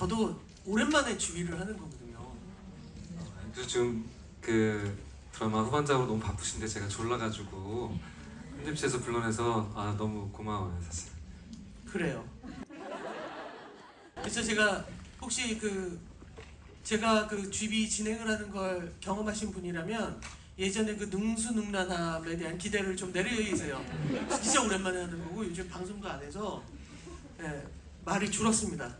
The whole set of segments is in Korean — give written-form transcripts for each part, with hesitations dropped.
저도 오랜만에 주의를 하는 거거든요. 그래서 지금 그 드라마 후반작으로 너무 바쁘신데 제가 졸라가지고 편집실에서 불러내서 너무 고마워요 사실. 그래요. 그래서 제가 혹시 제가 GB 진행을 하는 걸 경험하신 분이라면 예전에 그 능수능란함에 대한 기대를 좀 내려주세요. 진짜 오랜만에 하는 거고 요즘 방송도 안 해서 말이 줄었습니다.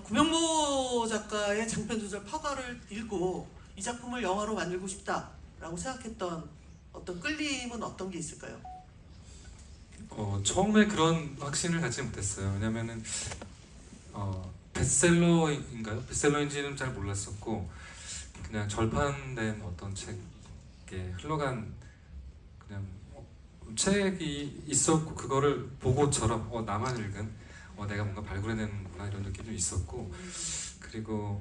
구병모 작가의 장편소설 파과를 읽고 이 작품을 영화로 만들고 싶다라고 생각했던 어떤 끌림은 어떤 게 있을까요? 처음에 그런 확신을 갖지 못했어요. 왜냐면은 베스트셀러인가요? 베스트셀러인지는 잘 몰랐었고 그냥 절판된 어떤 책에 흘러간 그냥 책이 있었고 그거를 보고처럼 나만 읽은 내가 뭔가 발굴해내는구나 이런 느낌이 좀 있었고, 그리고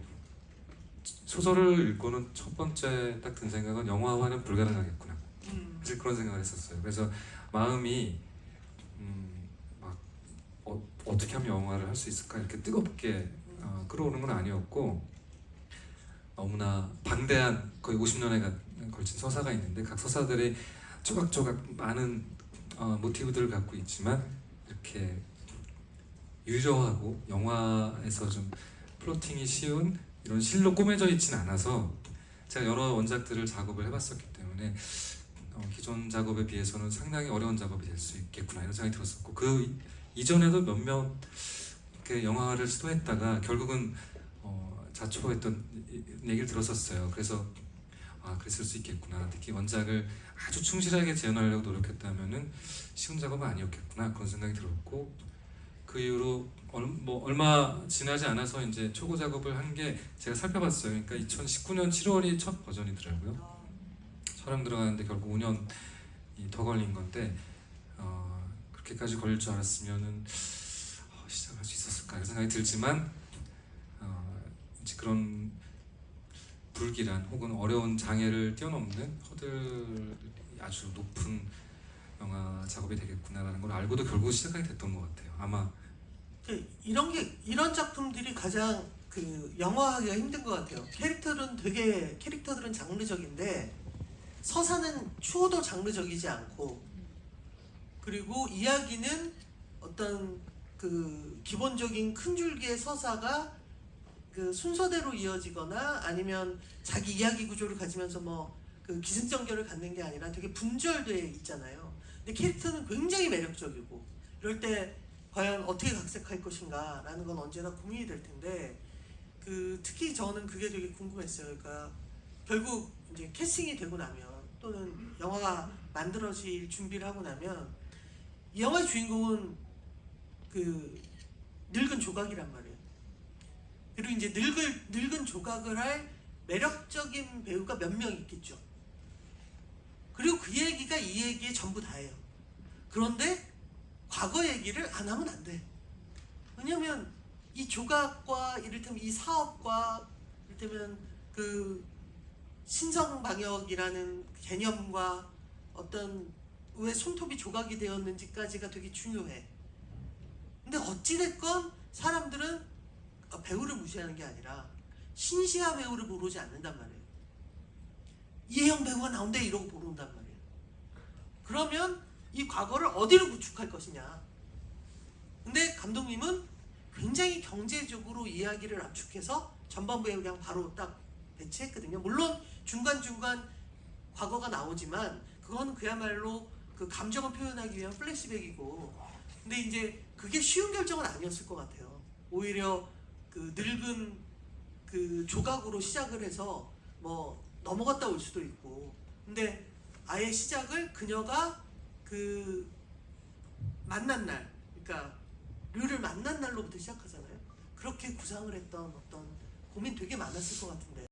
소설을 읽고는 첫 번째 딱 든 생각은 영화화는 불가능하겠구나. 사실 그런 생각을 했었어요. 그래서 마음이 막 어떻게 하면 영화를 할 수 있을까 이렇게 뜨겁게 끌어오는 건 아니었고, 너무나 방대한 거의 50년에 걸친 서사가 있는데 각 서사들이 조각조각 많은 모티브들을 갖고 있지만 이렇게 유려하고 영화에서 좀 플로팅이 쉬운 이런 실로 꾸며져 있지는 않아서 제가 여러 원작들을 작업을 해봤었기 때문에 기존 작업에 비해서는 상당히 어려운 작업이 될 수 있겠구나 이런 생각이 들었었고, 그 이전에도 몇몇 이렇게 영화를 시도했다가 결국은 자초했던 얘기를 들었었어요. 그래서 그랬을 수 있겠구나. 특히 원작을 아주 충실하게 재현하려고 노력했다면은 쉬운 작업은 아니었겠구나 그런 생각이 들었고, 그 이후로 얼마 지나지 않아서 이제 초고 작업을 한 게 제가 살펴봤어요. 그러니까 2019년 7월이 첫 버전이더라고요. 촬영 들어가는데 결국 5년이 더 걸린 건데 그렇게까지 걸릴 줄 알았으면은 시작할 수 있었을까 이런 생각이 들지만 이제 그런 불길한 혹은 어려운 장애를 뛰어넘는 허들이 아주 높은 영화 작업이 되겠구나라는 걸 알고도 결국 시작하게 됐던 것 같아요. 아마 이런 작품들이 가장 영화하기가 힘든 것 같아요. 캐릭터들은 장르적인데 서사는 추호도 장르적이지 않고, 그리고 이야기는 어떤 기본적인 큰 줄기의 서사가 순서대로 이어지거나 아니면 자기 이야기 구조를 가지면서 기승전결을 갖는 게 아니라 되게 분절돼 있잖아요. 근데 캐릭터는 굉장히 매력적이고 이럴 때 과연 어떻게 각색할 것인가 라는 건 언제나 고민이 될 텐데, 특히 저는 그게 되게 궁금했어요. 그러니까 결국 이제 캐스팅이 되고 나면 또는 영화가 만들어질 준비를 하고 나면 이 영화의 주인공은 늙은 조각이란 말이에요. 그리고 이제 늙은 조각을 할 매력적인 배우가 몇 명 있겠죠. 그리고 그 얘기가 이 얘기의 전부 다예요. 그런데 과거 얘기를 안 하면 안 돼. 왜냐면 이 조각과 이를테면 이 사업과 이를테면 신성방역이라는 개념과 어떤 왜 손톱이 조각이 되었는지까지가 되게 중요해. 근데 어찌됐건 사람들은 배우를 무시하는 게 아니라 신시아 배우를 보러 오지 않는단 말이에요. 이혜영 배우가 나온대 이러고 보러 온단 말이에요. 그러면 이 과거를 어디로 구축할 것이냐. 근데 감독님은 굉장히 경제적으로 이야기를 압축해서 전반부에 그냥 바로 딱 배치했거든요. 물론 중간중간 과거가 나오지만 그건 그야말로 감정을 표현하기 위한 플래시백이고, 근데 이제 그게 쉬운 결정은 아니었을 것 같아요. 오히려 늙은 조각으로 시작을 해서 넘어갔다 올 수도 있고, 근데 아예 시작을 그녀가 만난 날, 그러니까 류를 만난 날로부터 시작하잖아요. 그렇게 구상을 했던 어떤 고민 되게 많았을 것 같은데